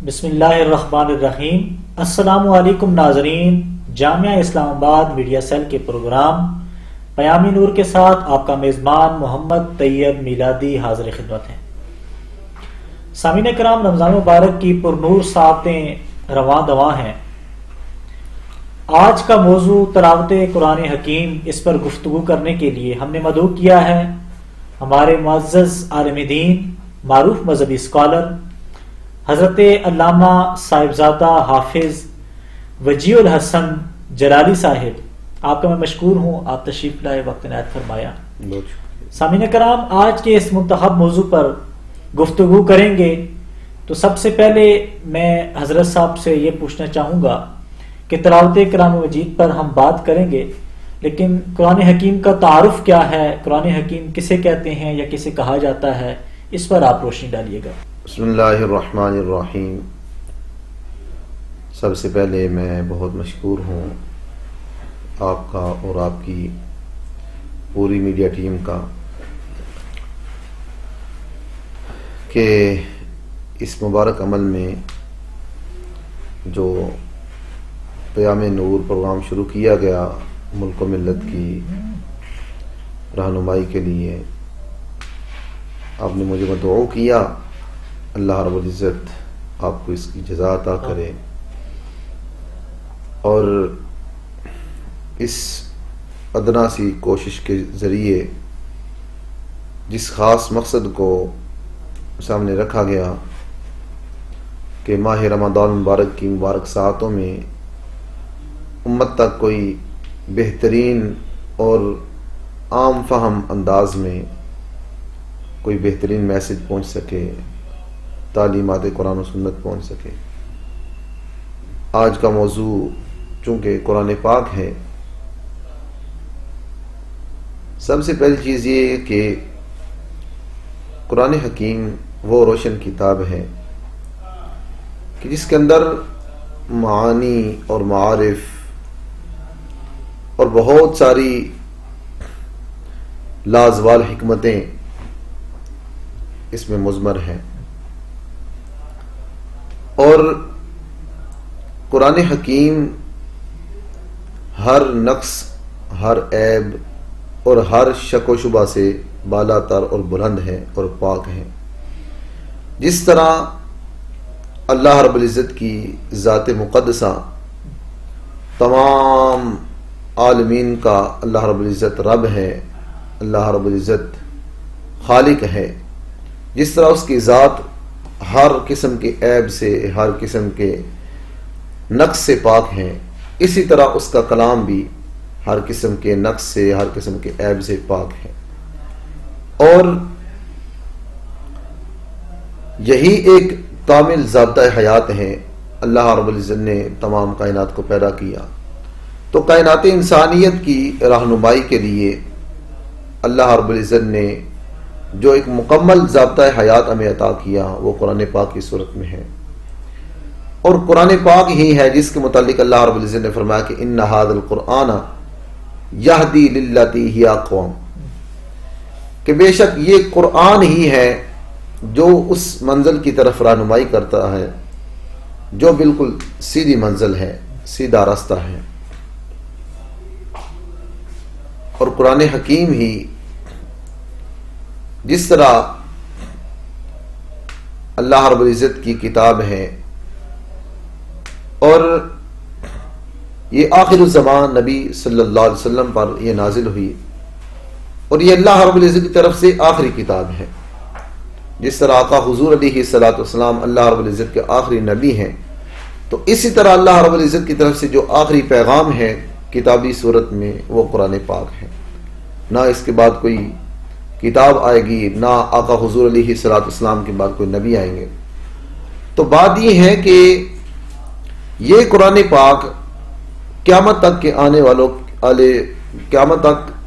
بسم اللہ الرحمن الرحیم۔ السلام علیکم ناظرین، جامعہ اسلام آباد میڈیا سیل کے پروگرام پیام نور کے ساتھ آپ کا میزبان محمد طیب میلادی حاضر خدمت ہے۔ سامعین کرام، رمضان مبارک کی پرنور ساعتیں رواں دواں ہیں۔ آج کا موضوع تلاوت قرآن حکیم، اس پر گفتگو کرنے کے لیے ہم نے مدعو کیا ہے ہمارے معزز عالم دین، معروف مذہبی اسکالر حضرت علامہ صاحبزادہ حافظ وجیہ الحسن جلالی صاحب۔ آپ کا میں مشکور ہوں، آپ تشریف لائے، وقت عنایت فرمایا۔ سامعین کرام، آج کے اس منتخب موضوع پر گفتگو کریں گے تو سب سے پہلے میں حضرت صاحب سے یہ پوچھنا چاہوں گا کہ تلاوت کلام مجید پر ہم بات کریں گے، لیکن قرآن حکیم کا تعارف کیا ہے، قرآن حکیم کسے کہتے ہیں یا کسے کہا جاتا ہے، اس پر آپ روشنی ڈالیے گا۔ بسم اللہ الرحمن الرحیم۔ سب سے پہلے میں بہت مشکور ہوں آپ کا اور آپ کی پوری میڈیا ٹیم کا کہ اس مبارک عمل میں جو پیام نور پروگرام شروع کیا گیا ملک و ملت کی رہنمائی کے لیے، آپ نے مجھے مدعو کیا، اللہ رب العزت آپ کو اس کی جزا عطا کرے، اور اس ادنا سی کوشش کے ذریعے جس خاص مقصد کو سامنے رکھا گیا کہ ماہ رمضان مبارک کی مبارک ساعتوں میں امت تک کوئی بہترین اور عام فہم انداز میں کوئی بہترین میسج پہنچ سکے، تعلیمات قرآن و سنت پہنچ سکے۔ آج کا موضوع چونکہ قرآن پاک ہے، سب سے پہلی چیز یہ کہ قرآن حکیم وہ روشن کتاب ہے کہ جس کے اندر معانی اور معارف اور بہت ساری لازوال حکمتیں اس میں مضمر ہیں، اور قرآن حکیم ہر نقص، ہر عیب اور ہر شک و شبہ سے بالا تر اور بلند ہے اور پاک ہے۔ جس طرح اللہ رب العزت کی ذات مقدسہ تمام عالمین کا اللہ رب العزت رب ہے، اللہ رب العزت خالق ہے، جس طرح اس کی ذات ہر قسم کے عیب سے، ہر قسم کے نقص سے پاک ہے، اسی طرح اس کا کلام بھی ہر قسم کے نقص سے، ہر قسم کے عیب سے پاک ہے۔ اور یہی ایک کامل ضابطہ حیات ہے۔ اللہ رب العزت نے تمام کائنات کو پیدا کیا تو کائنات انسانیت کی رہنمائی کے لیے اللہ رب العزت نے جو ایک مکمل ضابطہ حیات ہمیں عطا کیا وہ قرآن پاک کی صورت میں ہے، اور قرآن پاک ہی ہے جس کے متعلق اللہ رب العزت نے فرمایا کہ ان ھذا القرآن یہدی للتی ہی اقوم، کہ بے شک یہ قرآن ہی ہے جو اس منزل کی طرف رہنمائی کرتا ہے جو بالکل سیدھی منزل ہے، سیدھا راستہ ہے۔ اور قرآن حکیم ہی جس طرح اللہ رب العزت کی کتاب ہے، اور یہ آخر الزمان نبی صلی اللہ علیہ وسلم پر یہ نازل ہوئی، اور یہ اللہ رب العزت کی طرف سے آخری کتاب ہے، جس طرح آقا حضور علیہ الصلوۃ والسلام اللہ رب العزت کے آخری نبی ہیں، تو اسی طرح اللہ رب العزت کی طرف سے جو آخری پیغام ہے کتابی صورت میں وہ قرآن پاک ہے۔ نہ اس کے بعد کوئی کتاب آئے گی، نہ آقا حضور علیہ الصلوۃ والسلام کے بعد کوئی نبی آئیں گے۔ تو بات یہ ہے کہ یہ قرآن پاک قیامت تک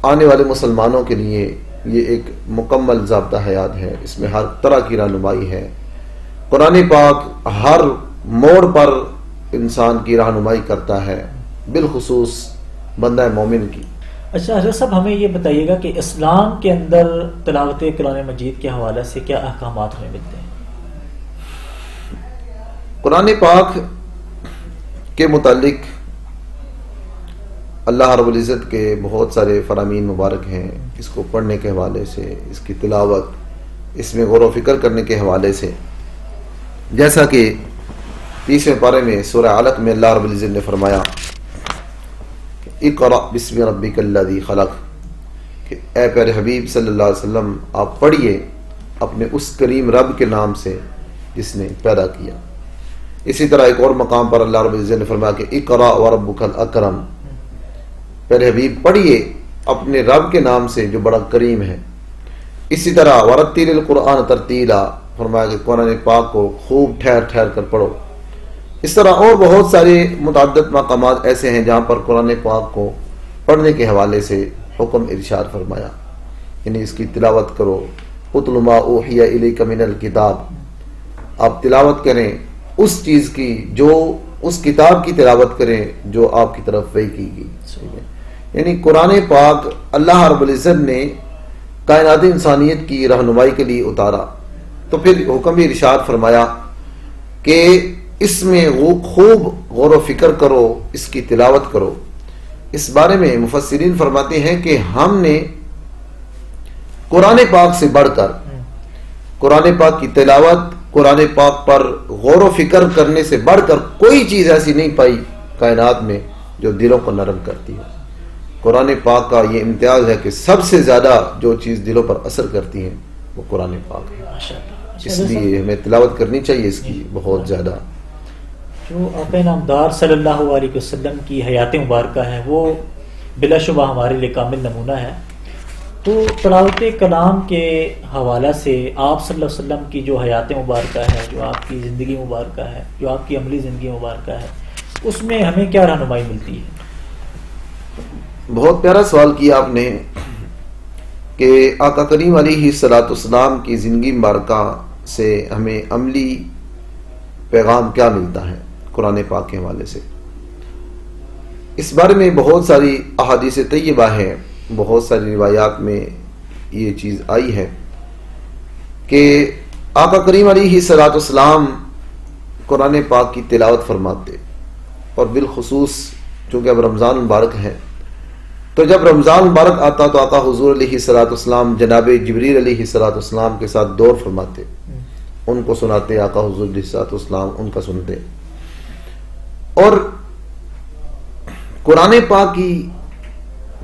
آنے والے مسلمانوں کے لیے یہ ایک مکمل ضابطہ حیات ہے، اس میں ہر طرح کی رہنمائی ہے۔ قرآن پاک ہر موڑ پر انسان کی رہنمائی کرتا ہے، بالخصوص بندہ مومن کی۔ اچھا حضرت صاحب، ہمیں یہ بتائیے گا کہ اسلام کے اندر تلاوت قرآن مجید کے حوالے سے کیا احکامات ہمیں ملتے ہیں؟ قرآن پاک کے متعلق اللہ رب العزت کے بہت سارے فرامین مبارک ہیں. اس کو پڑھنے کے حوالے سے، اس کی تلاوت، اس میں غور و فکر کرنے کے حوالے سے، جیسا کہ 30ویں پارے میں سورہ علق میں اللہ رب العزت نے فرمایا اقرأ بسم ربک الذی خلق، کہ اے پیارے حبیب صلی اللہ علیہ وسلم آپ پڑھیے اپنے اس کریم رب کے نام سے جس نے پیدا کیا. اسی طرح ایک اور مقام پر اللہ رب العزت نے فرمایا کہ اقرأ وربک الاکرم، پیارے حبیب پڑھیے اپنے رب کے نام سے جو بڑا کریم ہے. اسی طرح ورتل القرآن ترتیلا، فرمایا کہ قرآن پاک کو خوب ٹھہر ٹھہر کر پڑھو. اس طرح اور بہت سارے متعدد مقامات ایسے ہیں جہاں پر قرآن پاک کو پڑھنے کے حوالے سے حکم ارشاد فرمایا، یعنی اس کی تلاوت کرو. اتل ما اوحی الیک من الکتاب، آپ تلاوت کریں اس چیز کی، جو اس کتاب کی تلاوت کریں جو آپ کی طرف وحی کی گئی. یعنی قرآن پاک اللہ رب العزت نے کائنات انسانیت کی رہنمائی کے لیے اتارا، تو پھر حکم بھی ارشاد فرمایا کہ اس میں خوب غور و فکر کرو، اس کی تلاوت کرو. اس بارے میں مفسرین فرماتے ہیں کہ ہم نے قرآن پاک سے بڑھ کر قرآن پاک کی تلاوت، قرآن پاک پر غور و فکر کرنے سے بڑھ کر کوئی چیز ایسی نہیں پائی کائنات میں جو دلوں کو نرم کرتی ہے. قرآن پاک کا یہ امتیاز ہے کہ سب سے زیادہ جو چیز دلوں پر اثر کرتی ہے وہ قرآن پاک ہے. اس لیے ہمیں تلاوت کرنی چاہیے اس کی بہت زیادہ. جو آقا نامدار صلی اللہ علیہ وسلم کی حیات مبارکہ ہے وہ بلا شبہ ہمارے لیے کامل نمونہ ہے. تو تلاوت کلام کے حوالہ سے آپ صلی اللہ علیہ وسلم کی جو حیات مبارکہ ہے، جو آپ کی زندگی مبارکہ ہے، جو آپ کی عملی زندگی مبارکہ ہے، اس میں ہمیں کیا رہنمائی ملتی ہے؟ بہت پیارا سوال کیا آپ نے کہ آقا کریم علیہ الصلوۃ والسلام کی زندگی مبارکہ سے ہمیں عملی پیغام کیا ملتا ہے قرآن پاک کے حوالے سے. اس بارے میں بہت ساری احادیث طیبہ ہیں، بہت ساری روایات میں یہ چیز آئی ہے کہ آقا کریم علیہ الصلوۃ والسلام قرآن پاک کی تلاوت فرماتے، اور بالخصوص چونکہ اب رمضان مبارک ہے تو جب رمضان مبارک آتا تو آقا حضور علیہ الصلوۃ والسلام جناب جبریل علیہ الصلوۃ والسلام کے ساتھ دور فرماتے، ان کو سناتے، آقا حضور علیہ الصلوۃ والسلام ان کا سنتے. اور قرآن پاک کی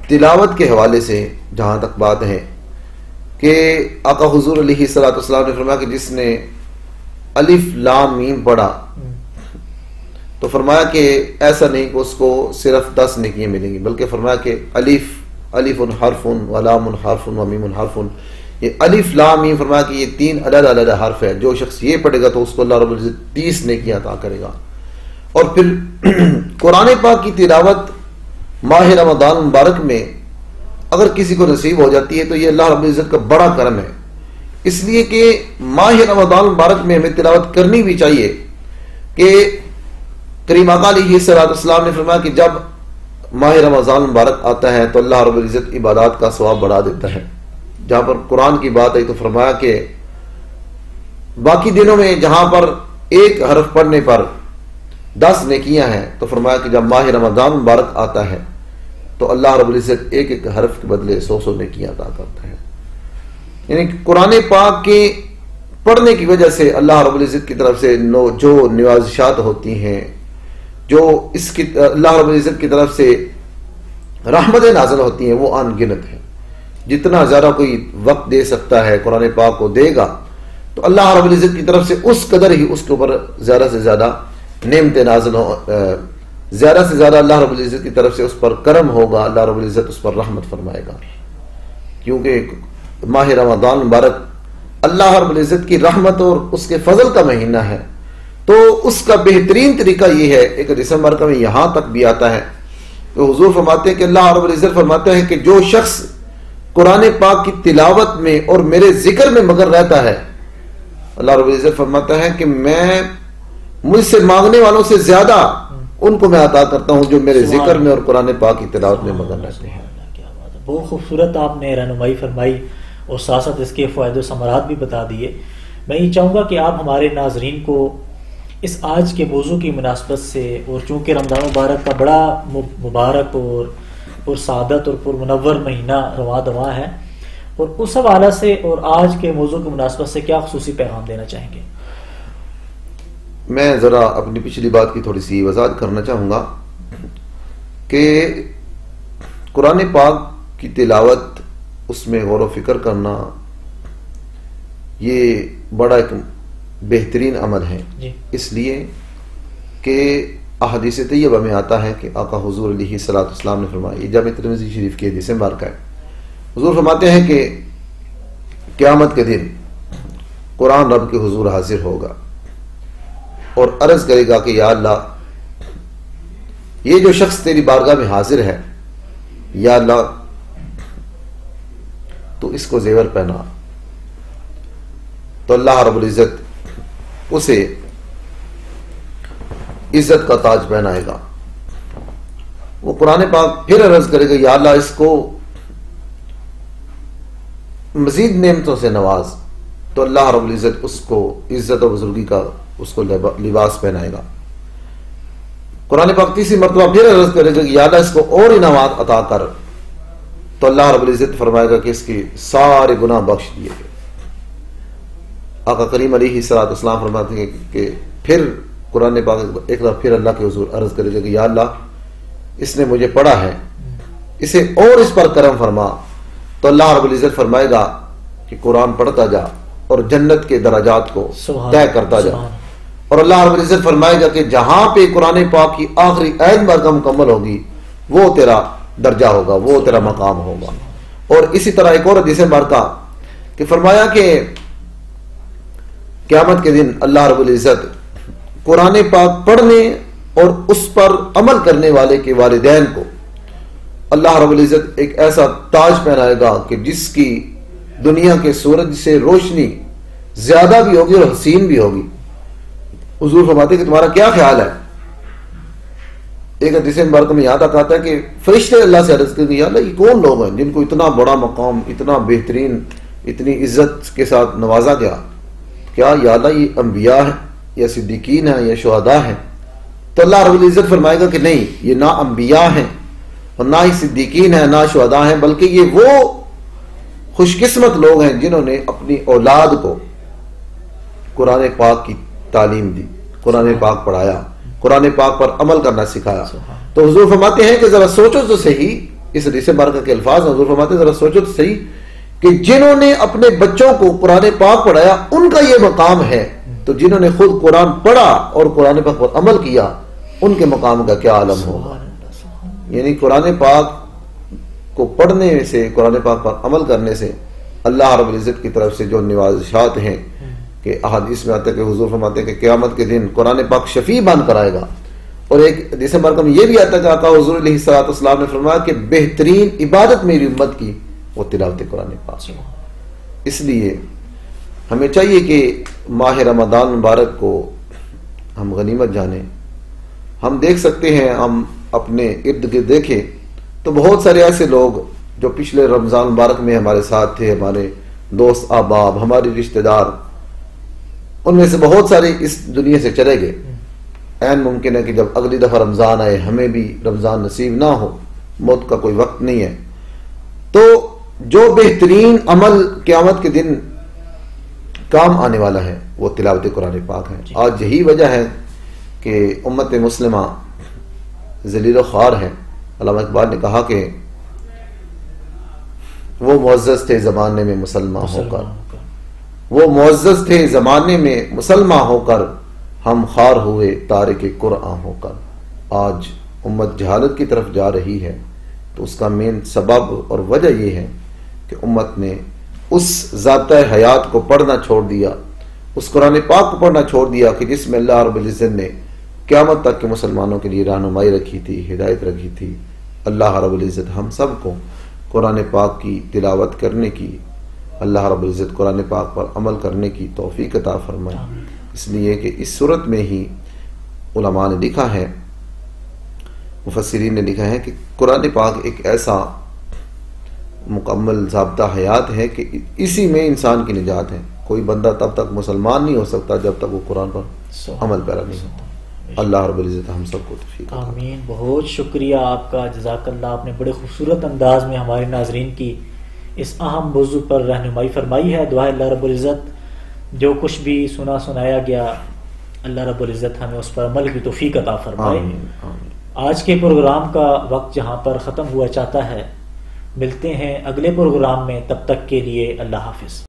تلاوت کے حوالے سے جہاں تک بات ہے کہ آقا حضور علیہ الصلوۃ والسلام نے فرمایا کہ جس نے الف لام میم پڑھا تو فرمایا کہ ایسا نہیں کہ اس کو صرف 10 نیکیاں ملیں گی، بلکہ فرمایا کہ الف حرف و لام حرف و میم حرف. یہ الف لام میم فرمایا کہ یہ 3 علیحدہ علیحدہ حرف ہے، جو شخص یہ پڑھے گا تو اس کو اللہ رب العزت 30 نیکیاں عطا کرے گا. اور پھر قرآن پاک کی تلاوت ماہ رمضان مبارک میں اگر کسی کو نصیب ہو جاتی ہے تو یہ اللہ رب العزت کا بڑا کرم ہے. اس لیے کہ ماہ رمضان مبارک میں ہمیں تلاوت کرنی بھی چاہیے کہ کریم آقا علیہ الصلوۃ والسلام نے فرمایا کہ جب ماہ رمضان مبارک آتا ہے تو اللہ رب العزت عبادات کا ثواب بڑھا دیتا ہے. جہاں پر قرآن کی بات آئی تو فرمایا کہ باقی دنوں میں جہاں پر ایک حرف پڑھنے پر 10 نیکیاں ہیں، تو فرمایا کہ جب ماہ رمضان مبارک آتا ہے تو اللہ رب العزت ایک ایک حرف کے بدلے 100 نیکیاں عطا کرتا ہے. یعنی قرآن پاک کے پڑھنے کی وجہ سے اللہ رب العزت کی طرف سے جو نوازشات ہوتی ہیں، جو اس کی اللہ رب العزت کی طرف سے رحمتیں نازل ہوتی ہیں، وہ ان گنت ہیں. جتنا زیادہ کوئی وقت دے سکتا ہے قرآن پاک کو دے گا تو اللہ رب العزت کی طرف سے اس قدر ہی اس کے اوپر زیادہ سے زیادہ نعمتیں نازل زیادہ سے زیادہ اللہ رب العزت کی طرف سے اس پر کرم ہوگا، اللہ رب العزت اس پر رحمت فرمائے گا. کیونکہ ماہ رمضان مبارک اللہ رب العزت کی رحمت اور اس کے فضل کا مہینہ ہے، تو اس کا بہترین طریقہ یہ ہے. ایک دسمبر کا میں یہاں تک بھی آتا ہے تو حضور فرماتے ہیں کہ اللہ رب العزت فرماتا ہے کہ جو شخص قرآن پاک کی تلاوت میں اور میرے ذکر میں مگر رہتا ہے، اللہ رب العزت فرماتا ہے کہ میں مجھ سے مانگنے والوں سے زیادہ ان کو میں عطا کرتا ہوں جو میرے ذکر میں اور قرآن پاک کی تلاوت میں مگن رہتے ہیں. بہت خوبصورت آپ نے رہنمائی فرمائی اور ساتھ ساتھ اس کے فوائد و ثمرات بھی بتا دیے. میں یہ چاہوں گا کہ آپ ہمارے ناظرین کو اس آج کے موضوع کی مناسبت سے، اور چونکہ رمضان مبارک کا بڑا مبارک اور سعادت اور پرمنور مہینہ رواں دواں ہے، اور اس حوالے سے اور آج کے موضوع کی مناسبت سے کیا خصوصی پیغام دینا چاہیں گے؟ میں ذرا اپنی پچھلی بات کی تھوڑی سی وضاحت کرنا چاہوں گا کہ قرآن پاک کی تلاوت، اس میں غور و فکر کرنا، یہ بڑا ایک بہترین عمل ہے جی۔ اس لیے کہ احادیث طیبہ میں آتا ہے کہ آقا حضور علیہ الصلوۃ والسلام نے فرمایا، یہ جامع ترمذی شریف کی حدیث مبارکہ ہے، حضور فرماتے ہیں کہ قیامت کے دن قرآن رب کے حضور حاضر ہوگا اور عرض کرے گا کہ یا اللہ، یہ جو شخص تیری بارگاہ میں حاضر ہے، یا اللہ تو اس کو زیور پہنا۔ تو اللہ رب العزت اسے عزت کا تاج پہنائے گا۔ وہ قرآن پاک پھر عرض کرے گا یا اللہ، اس کو مزید نعمتوں سے نواز۔ تو اللہ رب العزت اس کو عزت و بزرگی کا اس کو لباس پہنائے گا۔ قرآن پاک تیسری مرتبہ پھر عرض کرے گا کہ یا اللہ، اس کو اور انعامات عطا کر۔ تو اللہ رب العزت فرمائے گا کہ اس کے سارے گناہ بخش دیے گئے۔ آقا کریم علیہ الصلوۃ والسلام فرماتے ہیں کہ پھر قرآن پاک ایک دفعہ پھر اللہ کے حضور عرض کرے گا کہ یا اللہ، اس نے مجھے پڑھا ہے، اسے اور اس پر کرم فرما۔ تو اللہ رب العزت فرمائے گا کہ قرآن پڑھتا جا اور جنت کے درجات کو طے کرتا جا۔ اور اللہ رب العزت فرمائے گا کہ جہاں پہ قرآن پاک کی آخری آیت مبارکہ مکمل ہوگی، وہ تیرا درجہ ہوگا، وہ تیرا مقام ہوگا۔ اور اسی طرح ایک اور حدیث مبارکہ کہ فرمایا کہ قیامت کے دن اللہ رب العزت قرآن پاک پڑھنے اور اس پر عمل کرنے والے کے والدین کو اللہ رب العزت ایک ایسا تاج پہنائے گا کہ جس کی دنیا کے سورج سے روشنی زیادہ بھی ہوگی اور حسین بھی ہوگی۔ حضور فرماتے کہ تمہارا کیا خیال ہے؟ ایک حدیث مبارکہ میں یہاں تک آتا ہے کہ فرشتے اللہ سے عرض کرتے ہیں یا اللہ، یہ کون لوگ ہیں جن کو اتنا بڑا مقام، اتنا بہترین، اتنی عزت کے ساتھ نوازا گیا؟ کیا یا اللہ یہ انبیاء ہیں یا صدیقین ہیں یا شہداء ہیں؟ تو اللہ رب العزت فرمائے گا کہ نہیں، یہ نہ انبیاء ہیں اور نہ ہی صدیقین ہیں، نہ شہداء ہیں، بلکہ یہ وہ خوش قسمت لوگ ہیں جنہوں نے اپنی اولاد کو قرآن پاک کی تعلیم دی، قرآن پاک پڑھایا، قرآن پاک پر عمل کرنا سکھایا۔ تو حضور فرماتے ہیں کہ ذرا سوچو تو صحیح، اس حدیث مبارکہ کے الفاظ حضور فرماتے ہیں ذرا سوچو تو صحیح کہ جنہوں نے اپنے بچوں کو قرآن پاک پڑھایا ان کا یہ مقام ہے، تو جنہوں نے خود قرآن پڑھا اور قرآن پاک پر عمل کیا ان کے مقام کا کیا عالم ہوگا۔ یعنی قرآن پاک کو پڑھنے سے، قرآن پاک پر عمل کرنے سے اللہ رب العزت کی طرف سے جو نوازشات ہیں کہ احادیث میں آتا ہے کہ حضور فرماتے ہیں کہ قیامت کے دن قرآن پاک شفیع بن کر آئے گا۔ اور ایک حدیث مبارکہ میں یہ بھی آتا ہے کہ آقا حضور علیہ الصلوۃ والسلام نے فرمایا کہ بہترین عبادت میری امت کی وہ تلاوت قرآن پاک۔ اس لیے ہمیں چاہیے کہ ماہ رمضان مبارک کو ہم غنیمت جانیں۔ ہم دیکھ سکتے ہیں، ہم اپنے ارد گرد دیکھیں تو بہت سارے ایسے لوگ جو پچھلے رمضان مبارک میں ہمارے ساتھ تھے، ہمارے دوست احباب، ہمارے رشتہ دار، ان میں سے بہت سارے اس دنیا سے چلے گئے۔ عین ممکن ہے کہ جب اگلی دفعہ رمضان آئے ہمیں بھی رمضان نصیب نہ ہو، موت کا کوئی وقت نہیں ہے۔ تو جو بہترین عمل قیامت کے دن کام آنے والا ہے وہ تلاوت قرآن پاک ہے۔ آج یہی وجہ ہے کہ امت مسلمہ ذلیل و خوار ہے۔ علامہ اقبال نے کہا کہ وہ معزز تھے زمانے میں مسلمان ہو کر، وہ معزز تھے زمانے میں مسلمان ہو کر، ہم خوار ہوئے تارک قرآن ہو کر۔ آج امت جہالت کی طرف جا رہی ہے، تو اس کا مین سبب اور وجہ یہ ہے کہ امت نے اس ضابطہ حیات کو پڑھنا چھوڑ دیا، اس قرآن پاک کو پڑھنا چھوڑ دیا کہ جس میں اللہ رب العزت نے قیامت تک کے مسلمانوں کے لیے رہنمائی رکھی تھی، ہدایت رکھی تھی۔ اللہ رب العزت ہم سب کو قرآن پاک کی تلاوت کرنے کی، اللہ رب العزت قرآن پاک پر عمل کرنے کی توفیق عطا فرمائے۔ اس لیے کہ اس صورت میں ہی علماء نے لکھا ہے، مفسرین نے لکھا ہے کہ قرآن پاک ایک ایسا مکمل ضابطہ حیات ہے کہ اسی میں انسان کی نجات ہے۔ کوئی بندہ تب تک مسلمان نہیں ہو سکتا جب تک وہ قرآن پر عمل پیرا نہیں ہوتا. اللہ رب العزت ہم سب کو توفیق عطا فرمائے. آمین. بہت شکریہ آپ کا، جزاک اللہ. آپ نے بڑے خوبصورت انداز میں ہمارے ناظرین کی اس اہم موضوع پر رہنمائی فرمائی ہے. دعا اللہ رب العزت جو کچھ بھی سنایا گیا اللہ رب العزت ہمیں اس پر عمل کی توفیق عطا فرمائے. آمین آمین. آج کے پروگرام کا وقت جہاں پر ختم ہوا چاہتا ہے، ملتے ہیں اگلے پروگرام میں. تب تک کے لیے اللہ حافظ.